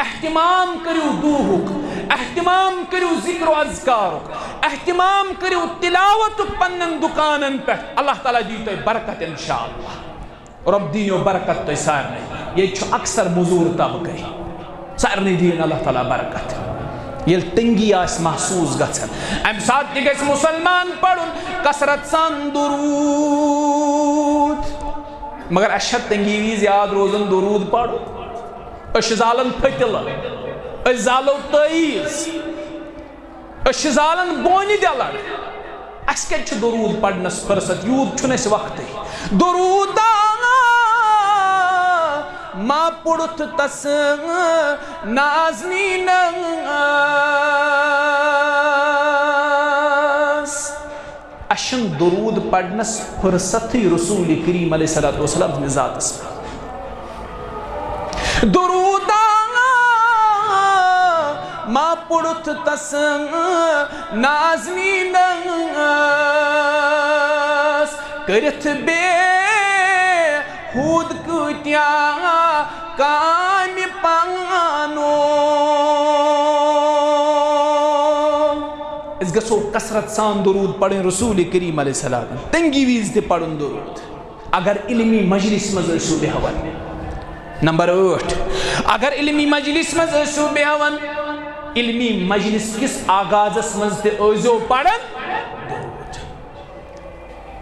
احتمام کٔرِو دُعاہُک احتمام کٔرِو ذکر و اذکارُک احتمام کٔرِو تلاوتُک پننٮ۪ن دُکانن پٮ۪ٹھ اللہ تعالیٰ دِیہِ تۄہہِ برکت انشاءاللہ رۄب دِیِو برکت تۄہہِ سارنٕے ییٚتہِ چھُ اکثر موٚزوٗر طبقے سارنٕے دِیِن اللہ تعالیٰ برکت ییٚلہِ تنگی آسہِ محسوٗس گژھان اَمہِ ساتہٕ تہِ گژھِ مُسلمان پرُن کثرت سان درود مگر اَسہِ چھا تنگی وِزِ یاد روزان درود پرُن أسۍ چھِ زالان پھٔتِلہٕ أسۍ زالو تٲیٖز أسۍ چھِ زالان بونہِ دِلر اَسہِ کَتہِ چھُ درود پرنس فرصت یوٗت چھُنہٕ اَسہِ وقتٕے درود ما پُڑُتھ تس نازنینس اَسہِ چھُنہٕ درود پرنس فرصتٕے رسول کریم علیہ الصلوۃ والسلام سٕنٛدِس ذاتس درود ما پُڑُتھ تس نازنینس کٔرِتھ بے ہود کۭتیاہ کامہِ پانو أسۍ گژھو کثرت سان درود پڑھٕنۍ رسول کریم علیہ السلام تنگی وِزِ تہِ پڑھُن درود اگر علمی مجلس منٛز ٲسِو بیٚہوان نمبر 8 اگر علمی مجلس منٛز ٲسِو بیٚہوان علمی مجلس کِس آغازس منٛز تہِ ٲسۍزیو پران درود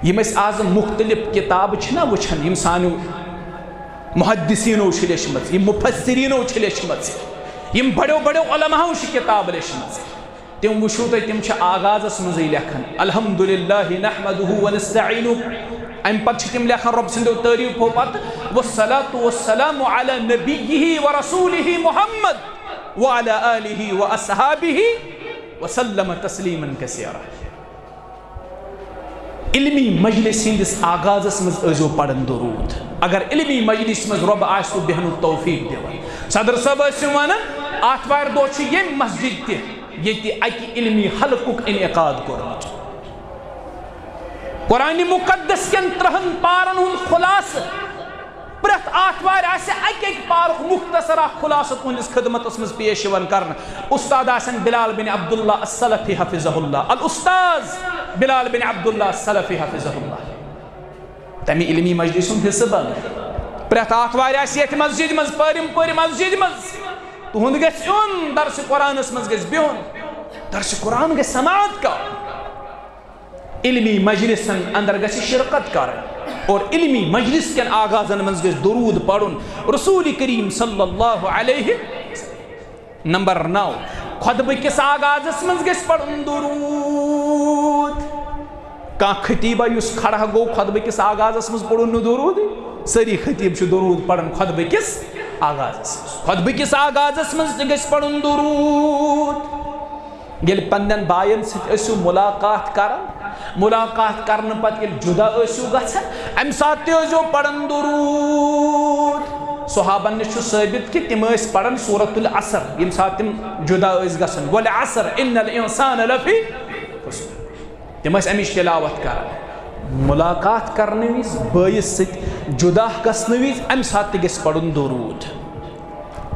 یِم أسۍ آز مختلف کِتابہٕ چھِنا وٕچھان یِم سانیو محدثیٖنو چھِ لیچھمژ یِم مُفسریٖنو چھِ لیچھمژ یِم بڑیو بڑیو علماہو چھِ کِتابہٕ لیچھمژ تِم وٕچھِو تُہۍ تِم چھِ آغازس منٛزٕے لیکھان الحمدُللہ نحمدہ ونستعینُہ اَمہِ پتہٕ چھِ تِم لیکھان رۄب سٕنٛدیو تعریٖفو پتہٕ والصلاۃ والسلام علی نبیہ ورسولہ محمد وعلی آلہ واصحابہ وسلم تسلیما کثیرا علمی مجلس ہندس آغازس مز ٲسۍزیو پران درود اگر علمی مجلس مز رۄب آسِوٕ بیٚہنُک توفیٖق دِوان صدر صٲب ٲسِو ونان آتھوارِ دۄہ چھُ ییٚمہِ مسجد تہِ ییٚتہِ اکہِ علمی حلقُک انعقاد کوٚرمُت قرآنِ مُقدس کٮ۪ن 3 پارن ہُنٛد خُلاصہٕ پرت آتوار آسے ایک پارک مختصر خلاصہ تہندس خدمت مز پیش کرنا استاد آسن بلال بن عبداللہ السلفی حفظہ اللہ الاستاذ بلال بن عبداللہ السلفی حفظہ اللہ تمی علمی مجلس حصہ بن پرت آتوار آسے یت مسجد مز پرم مسجد مز تہند گژھِ یُن درس قرآنس مز گژھِ بہن درس قرآن گژھِ سماعت کا علمی مجلسن اندر گژھِ شرکت کر اور علمی مجلس کن آغازن مز گژھِ درود پڑھن رسول کریم صلی اللہ علیہ نمبر 9 خطبہ کس آغازس مز گژھِ پڑھن درود کان خطیبہ یس کھڑا گو خطبہ کس آغازس مز پڑھن درود سری خطیب چھ درود پڑھن خطبہ کس آغازس مز گژھِ پڑھن درود یل پنن بائن ست اسو ملاقات کرن ملاقات کرنے پتہ یل جدا اسو گژھن ام سات تیزو پڑھن درود صحابن نش ثابت کہ تم اس پڑھن سورۃ العصر یم سات تم جدا اس گژھن والعصر ان الانسان لفی خسر تم اس امیش تلاوت کرن ملاقات کرنے وز بائس ست جدا گژھن وز ام سات تہ گژھِ پڑھن درود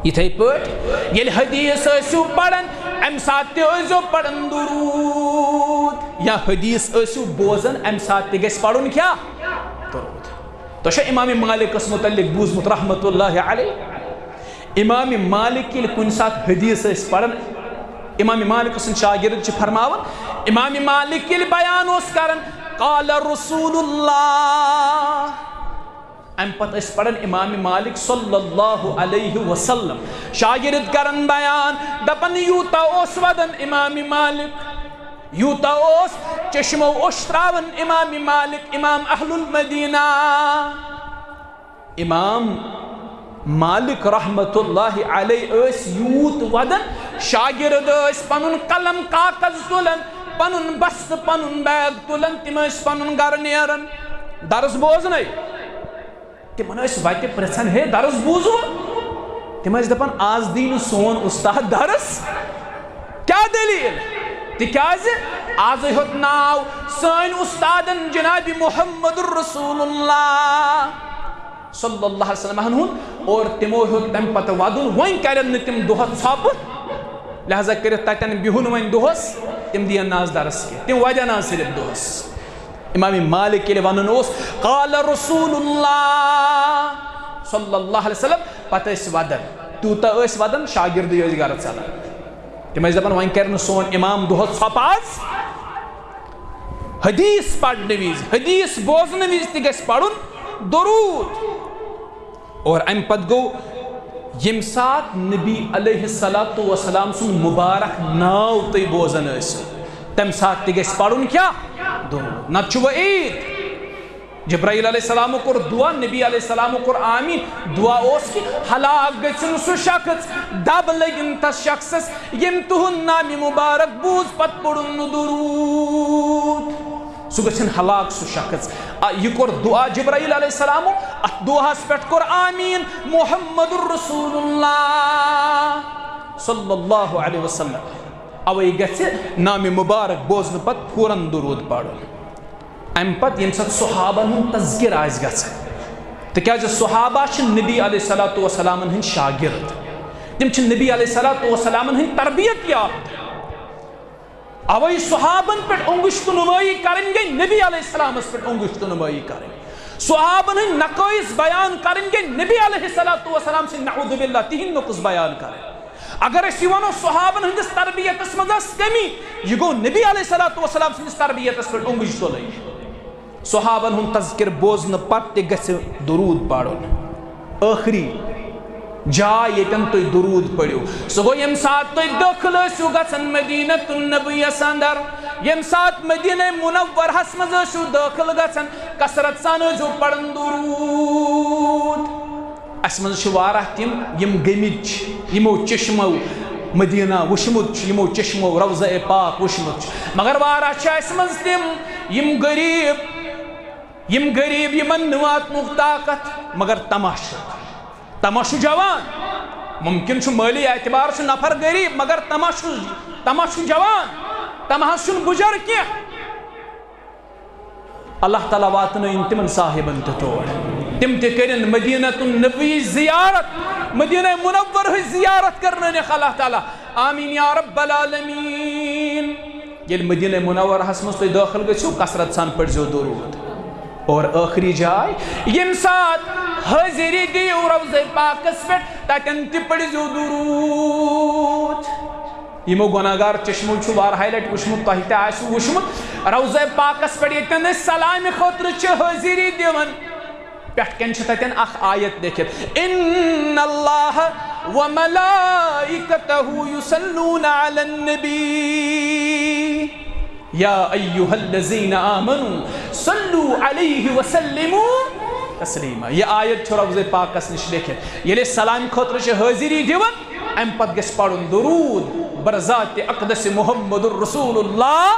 یتھے پٲٹھۍ ییٚلہِ حدیث ٲسِو پران امہِ ساتہٕ تہِ ٲسۍزیو پران درود یا حدیث ٲسِو بوزان امہِ ساتہٕ تہِ گژھِ پرُن کیٛاہ درود تۄہہِ چھا امام مالکس متعلق بوٗزمُت رحمتہ اللہ علیہ امام مالک ییٚلہِ کُنہِ ساتہٕ حدیث ٲسۍ پران امام مالک سٕنٛدۍ شاگرد چھِ فرماوان امام مالک ییٚلہِ بیان اوس کران قال رسول اللہ ام پت اس پڑھن امام مالک صلی اللہ علیہ وسلم شاگرد کرن بیان دپن یوتا اوس ودن امام مالک یوتا اوس چشمو اشتراون امام مالک امام اہل المدینہ امام مالک رحمت اللہ علیہ اس یوت ودن شاگرد اس پنن قلم کاغذ تلن پنن بست پنن بیگ تلن تم اس پنن گھر نیرن درس بوزنے تمن اس وتہ پرژھان ہے درس بوزو تم اس دپان آز دین سون استاد درس کیا دلیل تکیاز آز ہوت ناو سن استادن جناب محمد رسول اللہ صلی اللہ علیہ وسلم ہن اور تمو ہوت تم پتہ ودن وین کرن تم دہت ژھپ لہذا کرت تتن بہن وین دہس تم دین ناز درس کی تم ودن صرف دہس امام مالک کے لئے ونن اوس قال رسول اللہ صلی اللہ علیہ وسلم پتہ اس ودن توتا اس ودن شاگرد اس گھر چلان تم اس دپان وین کرن سون امام دہت ژھپ آز حدیث پڑھنے وز حدیث بوزنے وز تہ گژھِ پڑھن درود اور ام پت گو یم سات نبی علیہ الصلوۃ والسلام سن مبارک ناو تہ بوزن ٲسِو تم سات تہ گژھِ پڑھن کیا درود نت چھُ وعید جبرائیل علیہ السلام کور دعا نبی علیہ السلام کور آمین دعا اوس کہ ہلاک گژھن سُہ شخص دب لگن تس شخصس یم تہند نام مبارک بوز پت پڑھن نہٕ درود سُہ گژھن ہلاک سُہ شخص یہ کور دعا جبرائیل علیہ السلام ات دعاس پٮ۪ٹھ کور آمین محمد رسول اللہ صلی اللہ علیہ وسلم اوے گژھِ نام مبارک بوزن پت فوراً درود پڑھن ام پت یم سات صحابن ہن تذکر آس گژھان تکیاز صحابہ چھ نبی علیہ الصلوۃ والسلام ہن شاگرد تم چھ نبی علیہ الصلوۃ والسلام ہن تربیت یافتہ اوے صحابن پہ انگشت نمائی کریں گے نبی علیہ السلام پہ انگشت نمائی کریں صحابن ہن نقائص بیان کریں گے نبی علیہ الصلوۃ والسلام سے نعوذ باللہ تہن نقص بیان کریں اگر اس ونو صحابن ہندس تربیت مز کمی یہ گو نبی علیہ الصلوۃ والسلام سندس تربیت پہ انگش تلن صحابن ہند تذکر بوزن پتہ تہ گژھِ درود پڑھن آخری جائے یتن تُہۍ درود پڑھو سہ گو یم سات تُہۍ داخل ٲسِو گژھان مدینۃ النبیس اندر یم سات مدینہ منورہس مز ٲسِو داخل گژھان کثرت سان ٲسِو پڑھان درود اس من وارہ تم یم گمت یمو چشمو مدینہ وشمت یمو چشمو روضہ پاک وشمت مگر وارہ اس من تم یم غریب یمن نواتنک طاقت مگر تماشو جوان ممکن چھ مالی اعتبار سے نفر غریب مگر تماشو جوان تمہس چھ بجر کی اللہ تعالیٰ واتن تمن صاحبن تور تم تکرن مدینہ النبی زیارت مدینہ منور زیارت کرنے اللہ تعالیٰ آمین یا رب العالمین یل مدینہ منور حسمس تو داخل گھو کثرت سان پڑھو درود اور آخری جائے یم سات حاضری دیو روضہ پاکس پہ تاکن تی پڑھو درود یمو گناہگار چشمو چھو وار ہائی لائٹ وشمت تاہی تے آئیسو وشمت روضہ پاکس پہ یتن سلام خطر چھ حاضری دیون پیٹ کن چھتن اخ آیت دیکھت ان اللہ وملائکتہ یصلون علی النبی یا ایہا الذین آمنوا صلو علیہ وسلموا تسلیما یہ آیت چھو روضہ پاکس نش دیکھت یلی سلام خطر چھ حاضری دیون ام پت گس پڑھن درود برذات اقدس محمد الرسول اللہ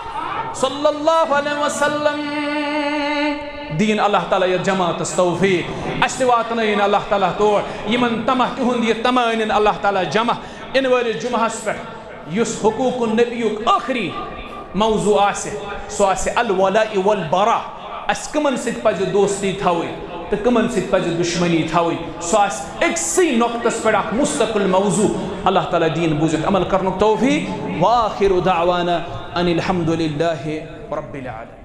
صلی اللہ علیہ وسلم دین اللہ تعالیٰ یہ جماعت توفیق استواتنین اللہ تعالیٰ طور یمن تمہ تہند یہ تمانین اللہ تعالیٰ جمع ان والے جمعہ پر یس حقوق النبی آخری موضوع آسے سو آسے الولاء والبراء اس کمن ست پج دوستی تھاوئی تو کمن ست پج دشمنی تھاوئی سو آس اکسی نقطس پر اک مستقل موضوع اللہ تعالیٰ دین بوزت عمل کرنک توفیق وآخر دعوانا ان الحمد للہ رب العالمين.